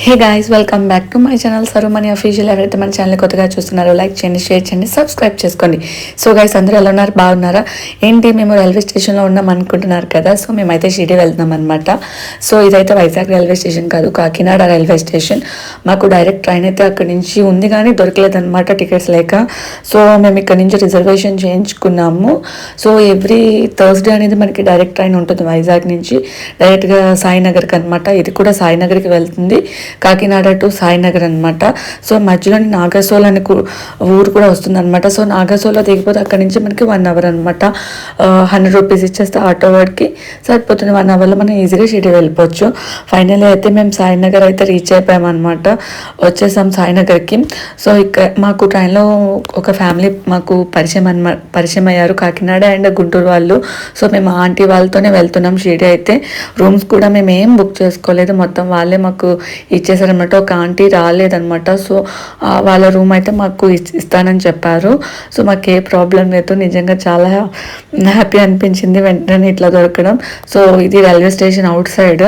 Hey guys, welcome back to my channel Sarumani official. ఎవరైతే మన channel కొత్తగా చూస్తున్నారో లైక్ చేయండి, షేర్ చేయండి, సబ్స్క్రైబ్ చేసుకోండి. సో గైస్, అందరూ ఎలా ఉన్నారు? బాగున్నారా? ఏంటి మేము రైల్వే స్టేషన్లో ఉన్నాం అనుకుంటున్నారు కదా. సో మేమైతే షిరిడి వెళ్తున్నాం అనమాట. సో ఇదైతే వైజాగ్ రైల్వే స్టేషన్ కాదు, కాకినాడ రైల్వే స్టేషన్. మాకు డైరెక్ట్ ట్రైన్ అయితే అక్కడి నుంచి ఉంది కానీ దొరకలేదన్నమాట, టికెట్స్ లేక. సో మేము ఇక్కడ నుంచి రిజర్వేషన్ చేయించుకున్నాము. సో ఎవ్రీ థర్స్డే అనేది మనకి డైరెక్ట్ ట్రైన్ ఉంటుంది వైజాగ్ నుంచి డైరెక్ట్గా సాయినగర్కి అనమాట. ఇది కూడా సాయినగర్కి వెళ్తుంది, కాకినాడ టు సాయినగర్ అనమాట. సో మధ్యలోని నాగసోల్ అనే ఊరు కూడా వస్తుంది అనమాట. సో నాగసోల్లో దిగిపోతే అక్కడి నుంచి మనకి 1 అవర్ అనమాట. 100 రూపీస్ ఇచ్చేస్తే ఆటో వాడికి సరిపోతుంది. 1 అవర్లో మనం ఈజీగా షిరిడి వెళ్ళిపోవచ్చు. ఫైనల్లీ అయితే మేము సాయినగర్ అయితే రీచ్ అయిపోయామన్నమాట. వచ్చేసాం సాయినగర్కి. సో ఇక్కడ మాకు ట్రైన్లో ఒక ఫ్యామిలీ మాకు పరిచయం అయ్యారు, కాకినాడ అండ్ గుంటూరు వాళ్ళు. సో మేము ఆంటీ వాళ్ళతోనే వెళ్తున్నాం షిరిడి. అయితే రూమ్స్ కూడా మేము ఏం బుక్ చేసుకోలేదు, మొత్తం వాళ్ళే మాకు ఇచ్చేసారనమాట. ఒక ఆంటీ రాలేదనమాట. సో వాళ్ళ రూమ్ అయితే మాకు ఇస్తానని చెప్పారు. సో మాకు ఏ ప్రాబ్లం లేదు, నిజంగా చాలా హ్యాపీ అనిపించింది వెంటనే ఇట్లా దొరకడం. సో ఇది railway station outside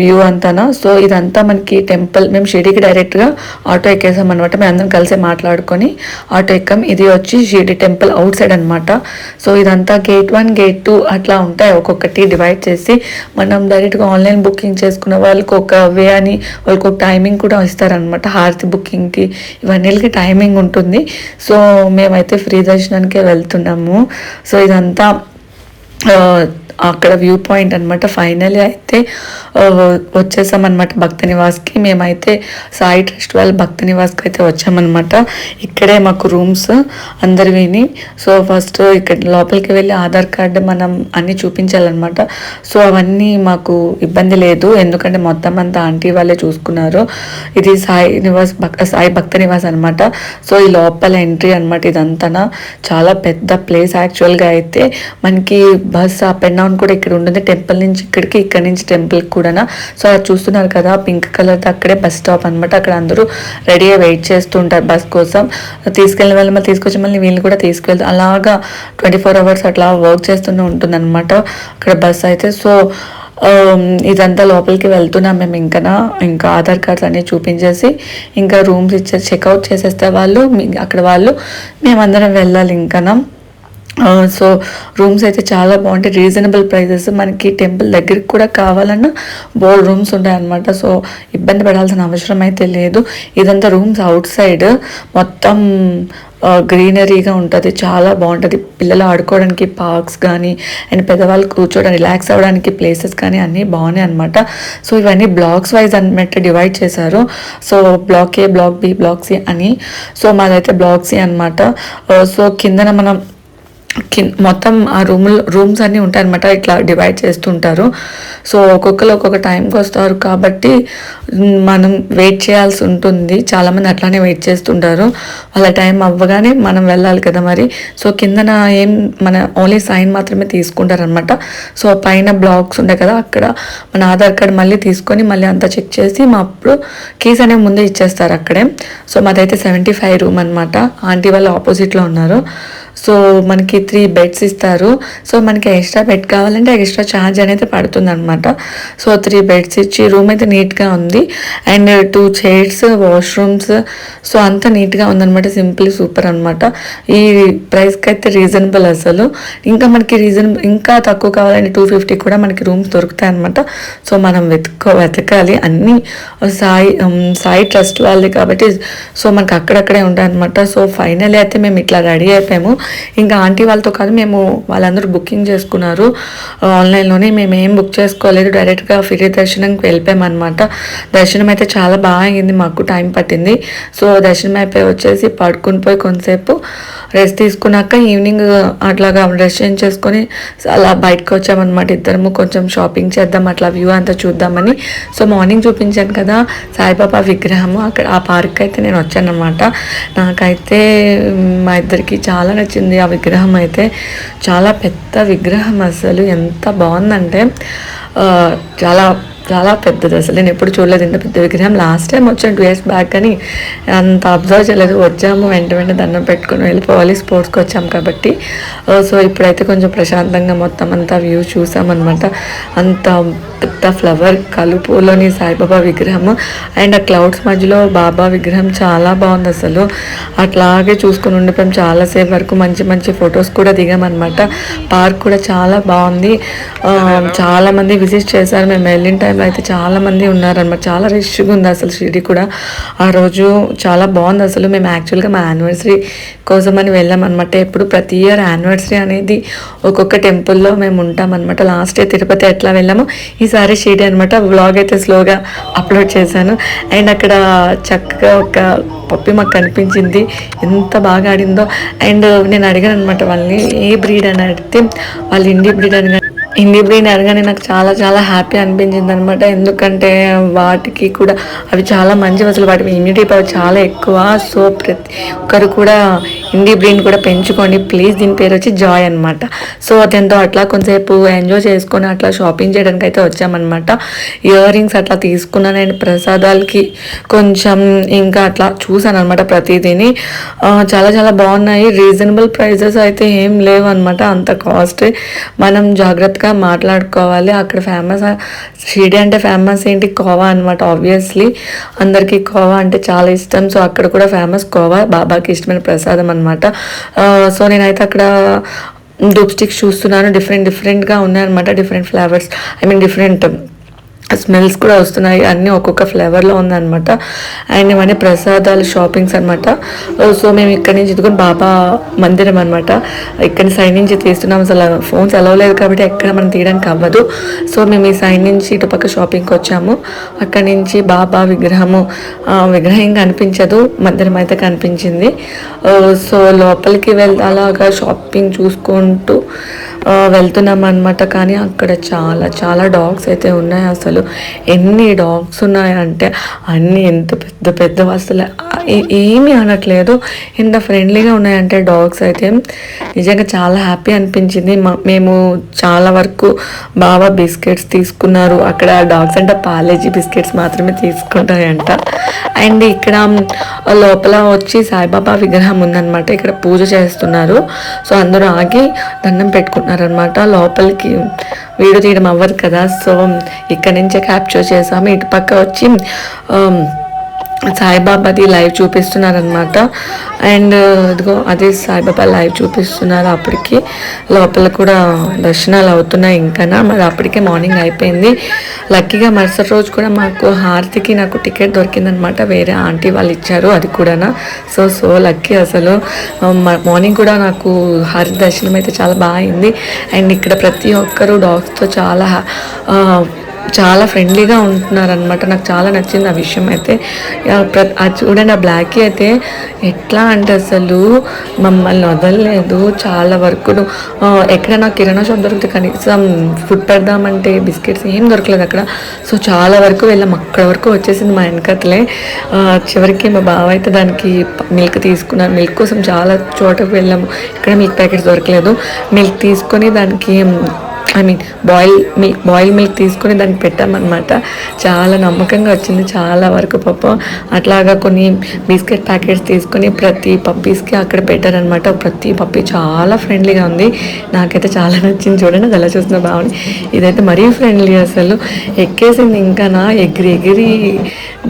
view అంతానా. సో ఇదంతా మనకి టెంపుల్. మేము షిరిడికి డైరెక్ట్గా ఆటో ఎక్కేసాం అనమాట. మేము అందరం కలిసి మాట్లాడుకొని ఆటో ఎక్కాం. ఇది వచ్చి షిరిడి టెంపుల్ అవుట్ సైడ్ అనమాట. సో ఇదంతా గేట్ 1 గేట్ 2 అట్లా ఉంటాయి, ఒక్కొక్కటి డివైడ్ చేసి. మనం డైరెక్ట్గా ఆన్లైన్ బుకింగ్ చేసుకున్న వాళ్ళకి ఒక వే అని వాళ్ళకి ఒక టైమింగ్ కూడా ఇస్తారనమాట. హారతి బుకింగ్కి ఇవన్నీకి టైమింగ్ ఉంటుంది. సో మేమైతే ఫ్రీ దర్శనానికే వెళ్తున్నాము. సో ఇదంతా అక్కడ వ్యూ పాయింట్ అనమాట. ఫైనలీ అయితే వచ్చేసామన్నమాట భక్తి నివాస్కి. మేమైతే సాయి ట్రస్ట్ వాళ్ళ భక్తి నివాస్కి అయితే వచ్చామన్నమాట. ఇక్కడే మాకు రూమ్స్ అందరివిని. సో ఫస్ట్ ఇక్కడ లోపలికి వెళ్ళి ఆధార్ కార్డు మనం అన్నీ చూపించాలన్నమాట. సో అవన్నీ మాకు ఇబ్బంది లేదు, ఎందుకంటే మొత్తం అంతా ఆంటీ వాళ్ళే చూసుకున్నారు. ఇది సాయి భక్తి నివాస్ అనమాట. సో ఈ లోపల ఎంట్రీ అనమాట. ఇదంతా చాలా పెద్ద ప్లేస్ యాక్చువల్గా. అయితే మనకి బస్ అప్ అండ్ డౌన్ కూడా ఇక్కడ ఉంటుంది, టెంపుల్ నుంచి ఇక్కడికి, ఇక్కడ నుంచి టెంపుల్ కూడా. సో అది చూస్తున్నారు కదా పింక్ కలర్, అక్కడే బస్ స్టాప్ అనమాట. అక్కడ అందరూ రెడీగా వెయిట్ చేస్తుంటారు బస్ కోసం. తీసుకెళ్ళిన వాళ్ళు మళ్ళీ తీసుకొచ్చి మళ్ళీ వీళ్ళు కూడా తీసుకెళ్తారు. అలాగా 24 అవర్స్ అట్లా వర్క్ చేస్తూనే ఉంటుంది అనమాట అక్కడ బస్ అయితే. సో ఇదంతా లోపలికి వెళ్తున్నాం మేము. ఇంకా ఆధార్ కార్డ్స్ అన్నీ చూపించేసి ఇంకా రూమ్స్ ఇచ్చేసి చెక్అవుట్ చేసేస్తే వాళ్ళు అక్కడ వాళ్ళు, మేమందరం వెళ్ళాలి ఇంకా. సో రూమ్స్ అయితే చాలా బాగుంటాయి, రీజనబుల్ ప్రైజెస్. మనకి టెంపుల్ దగ్గరికి కూడా కావాలన్నా బోల్డ్ రూమ్స్ ఉంటాయన్నమాట. సో ఇబ్బంది పడాల్సిన అవసరం అయితే లేదు. ఇదంతా రూమ్స్ అవుట్ సైడ్ మొత్తం గ్రీనరీగా ఉంటుంది, చాలా బాగుంటుంది. పిల్లలు ఆడుకోవడానికి పార్క్స్ కానీ అండ్ పెద్దవాళ్ళు కూర్చోవడానికి రిలాక్స్ అవ్వడానికి ప్లేసెస్ కానీ అన్నీ బాగున్నాయి అనమాట. సో ఇవన్నీ బ్లాక్స్ వైజ్ అన్నమాట డివైడ్ చేశారు. సో బ్లాక్ ఏ, బ్లాక్ బి, బ్లాక్ సి అని. సో మాదైతే బ్లాక్ సి అనమాట. సో కిందన మనం మొత్తం ఆ రూమ్స్ అన్నీ ఉంటాయి అనమాట, ఇట్లా డివైడ్ చేస్తుంటారు. సో ఒక్కొక్కరు ఒక్కొక్క టైంకి వస్తారు కాబట్టి మనం వెయిట్ చేయాల్సి ఉంటుంది. చాలామంది అట్లానే వెయిట్ చేస్తుంటారు, వాళ్ళ టైం అవ్వగానే మనం వెళ్ళాలి కదా మరి. సో కిందన మన ఓన్లీ సైన్ మాత్రమే తీసుకుంటారనమాట. సో పైన బ్లాక్స్ ఉంటాయి కదా, అక్కడ మన ఆధార్ కార్డ్ మళ్ళీ తీసుకొని మళ్ళీ అంతా చెక్ చేసి మా అప్పుడు కీస్ అనేవి ముందే ఇచ్చేస్తారు అక్కడే. సో మాదైతే 75 రూమ్ అనమాట. ఆంటీ వాళ్ళు ఆపోజిట్లో ఉన్నారు. సో మనకి 3 బెడ్స్ ఇస్తారు. సో మనకి ఎక్స్ట్రా బెడ్ కావాలంటే ఎక్స్ట్రా ఛార్జ్ అనేది పడుతుంది అనమాట. సో 3 బెడ్స్ ఇచ్చి రూమ్ అయితే నీట్గా ఉంది. And 2 chairs, washrooms. సో అంతా నీట్గా ఉందన్నమాట, సింపుల్ సూపర్ అనమాట. ఈ ప్రైస్కి అయితే రీజనబుల్ అసలు. ఇంకా మనకి ఇంకా తక్కువ కావాలంటే 250 కూడా మనకి రూమ్స్ దొరుకుతాయి అనమాట. సో మనం వెతకాలి. అన్నీ సాయి ట్రస్ట్ వాళ్ళది కాబట్టి సో మనకి అక్కడక్కడే ఉంటాయి అనమాట. సో ఫైనల్లీ అయితే మేము ఇట్లా రెడీ అయిపోయాము. ఇంకా ఆంటీ వాళ్ళతో కాదు, మేము వాళ్ళందరూ బుకింగ్ చేసుకున్నారు ఆన్లైన్లోనే. మేము ఏం బుక్ చేసుకోలేదు, డైరెక్ట్గా ఫ్రీ దర్శనంకి వెళ్ళిపోయామన్నమాట. దర్శనం అయితే చాలా బాగా అయింది, మాకు టైం పట్టింది. సో దర్శనం అయిపోయి వచ్చేసి పడుకుని పోయి కొంతసేపు రెస్ట్ తీసుకున్నాక ఈవినింగ్ అట్లాగా డ్రెస్ చేంజ్ చేసుకొని అలా బయటకు వచ్చామన్నమాట. ఇద్దరము కొంచెం షాపింగ్ చేద్దాం, అట్లా వ్యూ అంతా చూద్దామని. సో మార్నింగ్ చూపించాను కదా సాయిబాబా విగ్రహము, అక్కడ ఆ పార్క్ అయితే నేను వచ్చానమాట. నాకైతే మా ఇద్దరికి చాలా నచ్చింది ఆ విగ్రహం అయితే. చాలా పెద్ద విగ్రహం, అసలు ఎంత బాగుందంటే చాలా చాలా పెద్దది అసలు. నేను ఎప్పుడు చూడలేదు ఇంత పెద్ద విగ్రహం. లాస్ట్ టైం వచ్చాను 2 years బ్యాక్ కానీ అంత అబ్జర్వ్ చేయలేదు. వచ్చాము వెంట దండం పెట్టుకుని వెళ్ళిపోవాలి, స్పోర్ట్స్కి వచ్చాము కాబట్టి. సో ఇప్పుడైతే కొంచెం ప్రశాంతంగా మొత్తం అంతా వ్యూ చూసామన్నమాట. అంత పెద్ద ఫ్లవర్ కలుపులోని సాయిబాబా విగ్రహము అండ్ ఆ క్లౌడ్స్ మధ్యలో బాబా విగ్రహం చాలా బాగుంది అసలు. అట్లాగే చూసుకుని ఉండిపోయాం చాలాసేపు వరకు. మంచి మంచి ఫొటోస్ కూడా దిగామన్నమాట. పార్క్ కూడా చాలా బాగుంది. చాలామంది విజిట్ చేశారు. మేము వెళ్ళిన టైంలో అయితే చాలామంది ఉన్నారనమాట. చాలా రష్గా ఉంది అసలు షిరిడి కూడా. ఆ రోజు చాలా బాగుంది అసలు. మేము యాక్చువల్గా మా యానివర్సరీ కోసమని వెళ్ళామన్నమాట. ఎప్పుడు ప్రతి ఇయర్ యానివర్సరీ అనేది ఒక్కొక్క టెంపుల్లో మేము ఉంటామన్నమాట. లాస్ట్ ఇయర్ తిరుపతి ఎట్లా వెళ్ళామో ఈసారి షిరిడి అనమాట. వ్లాగ్ అయితే స్లోగా అప్లోడ్ చేశాను. అండ్ అక్కడ చక్కగా ఒక పప్పి మాకు కనిపించింది, ఎంత బాగా ఆడిందో. అండ్ నేను అడిగాను అనమాట వాళ్ళని ఏ బ్రీడ్ అని అడిగితే వాళ్ళు ఇండి బ్రీడ్ అని. ఇండి బ్రీడ్ అనగానే నాకు చాలా చాలా హ్యాపీ అనిపించింది అనమాట. ఎందుకంటే వాటికి కూడా అవి చాలా మంచివి అసలు. వాటి ఇమ్యూనిటీ పవర్ చాలా ఎక్కువ. సో ప్రతి ఒక్కరు కూడా ఇండి బ్రీడ్ కూడా పెంచుకోండి ప్లీజ్. దీని పేరు వచ్చి జాయ్ అనమాట. సో అదంతో అట్లా కొంతసేపు ఎంజాయ్ చేసుకొని అట్లా షాపింగ్ చేయడానికి అయితే వచ్చామన్నమాట. ఇయర్ రింగ్స్ అట్లా తీసుకున్నాను అండ్ ప్రసాదాలకి కొంచెం ఇంకా అట్లా చూసాను అనమాట ప్రతిదీని. చాలా చాలా బాగున్నాయి. రీజనబుల్ ప్రైజెస్ అయితే ఏం లేవు అనమాట. అంత కాస్ట్ మనం జాగ్రత్తగా మాట్లాడుకోవాలి. అక్కడ ఫేమస్ షిరిడి అంటే ఫేమస్ ఏంటి కోవా అనమాట. ఆబ్వియస్లీ అందరికీ కోవా అంటే చాలా ఇష్టం. సో అక్కడ కూడా ఫేమస్ కోవా, బాబాకి ఇష్టమైన ప్రసాదం అనమాట. సో నేనైతే అక్కడ డూప్ స్టిక్స్ చూస్తున్నాను. డిఫరెంట్గా ఉన్నాయన్నమాట. డిఫరెంట్ ఫ్లేవర్స్, డిఫరెంట్ స్మెల్స్ కూడా వస్తున్నాయి. అన్నీ ఒక్కొక్క ఫ్లేవర్లో ఉందన్నమాట. అండ్ ఇవన్నీ ప్రసాదాలు షాపింగ్స్ అనమాట. సో మేము ఇక్కడి నుంచి ఇదిగోని బాబా మందిరం అనమాట. ఇక్కడి సైడ్ నుంచి తీస్తున్నాం. అసలు ఫోన్స్ అలవ్ లేదు కాబట్టి ఎక్కడ మనం తీయడానికి అవ్వదు. సో మేము ఈ సైడ్ నుంచి ఇటుపక్క షాపింగ్కి వచ్చాము. అక్కడి నుంచి బాబా విగ్రహం కనిపించదు, మందిరం అయితే కనిపించింది. సో లోపలికి అలాగా షాపింగ్ చూసుకుంటూ వెళ్తున్నాం అనమాట. కానీ అక్కడ చాలా చాలా డాగ్స్ అయితే ఉన్నాయి. అసలు ఎన్ని డాగ్స్ ఉన్నాయంటే అన్నీ ఎంత పెద్ద పెద్ద అసలు ఏమీ అనట్లేదు, ఎంత ఫ్రెండ్లీగా ఉన్నాయంటే డాగ్స్ అయితే. నిజంగా చాలా హ్యాపీ అనిపించింది. మేము చాలా వరకు బాబా బిస్కెట్స్ తీసుకున్నారు. అక్కడ డాగ్స్ అంటే పాలేజీ బిస్కెట్స్ మాత్రమే తీసుకుంటాయంట. అండ్ ఇక్కడ లోపల వచ్చి సాయిబాబా విగ్రహం ఉందన్నమాట. ఇక్కడ పూజ చేస్తున్నారు. సో అందరూ ఆగి దండం పెట్టుకుంటున్నారనమాట. లోపలికి వీడియో తీయడం అవ్వదు కదా. సో ఇక్కడ నుంచే క్యాప్చర్ చేసాము. ఇటు పక్క వచ్చి సాయిబాబాది లైవ్ చూపిస్తున్నారనమాట. అండ్ ఇదిగో అదే సాయిబాబా లైవ్ చూపిస్తున్నారు. అప్పటికి లోపల కూడా దర్శనాలు అవుతున్నాయి. ఇంకా మరి అప్పటికే మార్నింగ్ అయిపోయింది. లక్కీగా మరుసటి రోజు కూడా మాకు హారతికి నాకు టికెట్ దొరికిందనమాట. వేరే ఆంటీ వాళ్ళు ఇచ్చారు అది కూడా. సో లక్కీ అసలు. మార్నింగ్ కూడా నాకు హారతి దర్శనం అయితే చాలా బాగా అయింది. అండ్ ఇక్కడ ప్రతి ఒక్కరు డాగ్స్తో చాలా ఫ్రెండ్లీగా ఉంటున్నారనమాట. నాకు చాలా నచ్చింది ఆ విషయం అయితే. అది చూడండి, ఆ బ్లాకీ అయితే ఎట్లా అంటే అసలు మమ్మల్ని వదలలేదు చాలా వరకు. ఎక్కడ నాకు కిరాణా షాప్ దొరికితే కనీసం ఫుడ్ పెడదామంటే బిస్కెట్స్ ఏం దొరకలేదు అక్కడ. సో చాలా వరకు వెళ్ళాం. అక్కడ వరకు వచ్చేసింది మా వెనకతలే. చివరికి మా బావ అయితే దానికి మిల్క్ తీసుకున్నాను. మిల్క్ కోసం చాలా చోటకు వెళ్ళాము. ఇక్కడ మిల్క్ ప్యాకెట్స్ దొరకలేదు. మిల్క్ తీసుకొని దానికి బాయిల్ మిల్క్ తీసుకొని దానికి పెట్టామన్నమాట. చాలా నమ్మకంగా వచ్చింది చాలా వరకు పాపం. అట్లాగా కొన్ని బిస్కెట్ ప్యాకెట్స్ తీసుకొని ప్రతి పప్పీస్కి అక్కడ పెట్టారనమాట. ప్రతి పప్పీ చాలా ఫ్రెండ్లీగా ఉంది. నాకైతే చాలా నచ్చింది. చూడండి అది ఎలా చూస్తున్నా బాగుంది. ఇదైతే మరీ ఫ్రెండ్లీ అసలు. ఎక్కేసింది ఇంకా ఎగిరి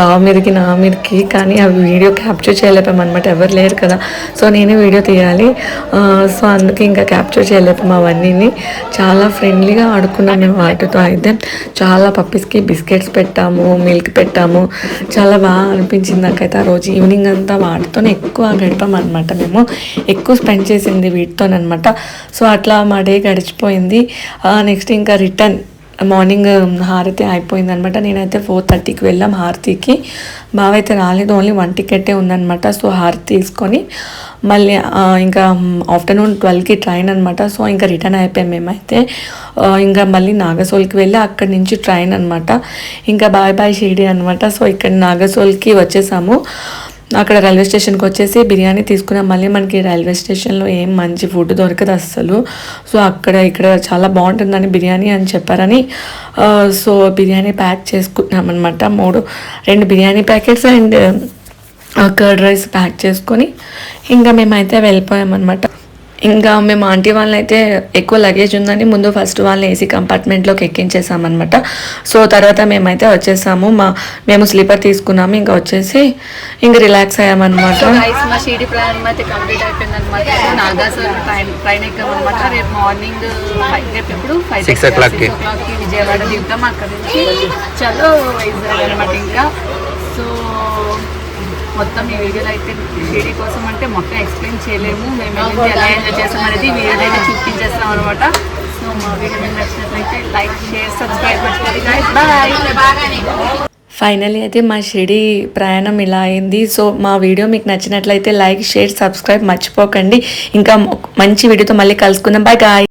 బావ మీదకి నా మీదకి. కానీ అవి వీడియో క్యాప్చర్ చేయలేపామన్నమాట, ఎవరు లేరు కదా. సో నేనే వీడియో తీయాలి. సో అందుకే ఇంకా క్యాప్చర్ చేయలేపాము అవన్నీ. చాలా ఫ్రెండ్లీగా ఆడుకున్నాం మేము వాటితో. అయితే చాలా పప్పీస్కి బిస్కెట్స్ పెట్టాము, మిల్క్ పెట్టాము. చాలా బాగా అనిపించింది నాకైతే. ఆ రోజు ఈవినింగ్ అంతా వాటితోనే ఎక్కువ గడిపామన్నమాట. మేము ఎక్కువ స్పెండ్ చేసింది వీటితోనమాట. సో అట్లా మా డే గడిచిపోయింది. నెక్స్ట్ ఇంకా రిటర్న్ మార్నింగ్ హారతి అయిపోయింది అనమాట. నేనైతే 4:30కి వెళ్ళాం హారతికి. బావ అయితే రాలేదు, ఓన్లీ 1 టికెటే ఉందనమాట. సో హారతి తీసుకొని మళ్ళీ ఇంకా ఆఫ్టర్నూన్ 12కి ట్రైన్ అనమాట. సో ఇంకా రిటర్న్ అయిపోయాం మేమైతే. ఇంకా మళ్ళీ నాగసోల్కి వెళ్ళి అక్కడి నుంచి ట్రైన్ అనమాట. ఇంకా బాయ్ షిరిడి అనమాట. సో ఇక్కడ నాగసోల్కి వచ్చేసాము. అక్కడ రైల్వే స్టేషన్కి వచ్చేసి బిర్యానీ తీసుకున్నాం. మళ్ళీ మనకి రైల్వే స్టేషన్లో ఏం మంచి ఫుడ్ దొరకదు అస్సలు. సో ఇక్కడ చాలా బాగుంటుందని బిర్యానీ అని చెప్పారని సో బిర్యానీ ప్యాక్ చేసుకున్నాం అనమాట. 2 biryani packets and curd rice pack చేసుకొని ఇంకా మేమైతే వెళ్ళిపోయామన్నమాట. ఇంకా మేము ఆంటీ వాళ్ళని అయితే ఎక్కువ లగేజ్ ఉందని ముందు ఫస్ట్ వాళ్ళని ఏసీ కంపార్ట్మెంట్లోకి ఎక్కించేసామన్నమాట. సో తర్వాత మేమైతే వచ్చేసాము. మేము స్లీపర్ తీసుకున్నాము. ఇంకా వచ్చేసి ఇంకా రిలాక్స్ అయ్యామన్నమాట. మా షిరిడి ప్రయాణం అయితే కంప్లీట్ అయిపోయింది అనమాట. నాగార్జున ట్రైన్ ఎక్కామన్నమాట. రేపు మార్నింగ్ 6 o'clockకి విజయవాడ దిగుతాం. అక్కడ నుంచి చలో వైజాగ్ అనమాట. ఇంకా సో మొత్తం ఈ వీడియోలో అయితే షిరిడి కోసం అంటే మొత్తం ఎక్స్ప్లెయిన్ చేయలేము. మేము ఎలా ఎంజాయ్ చేస్తాం అనేది వీడియోలో అయితే చూపించేస్తాం అనమాట. సో మా వీడియో మీకు నచ్చినట్లయితే లైక్, షేర్, సబ్స్క్రైబ్ చేసుకోండి గైస్. బాయ్. ఫైనలీ అయితే మా షిరిడి ప్రయాణం ఇలా అయింది. సో మా వీడియో మీకు నచ్చినట్లయితే లైక్, షేర్, సబ్స్క్రైబ్ మర్చిపోకండి. ఇంకా మంచి వీడియోతో మళ్ళీ కలుసుకుందాం. Bye guy.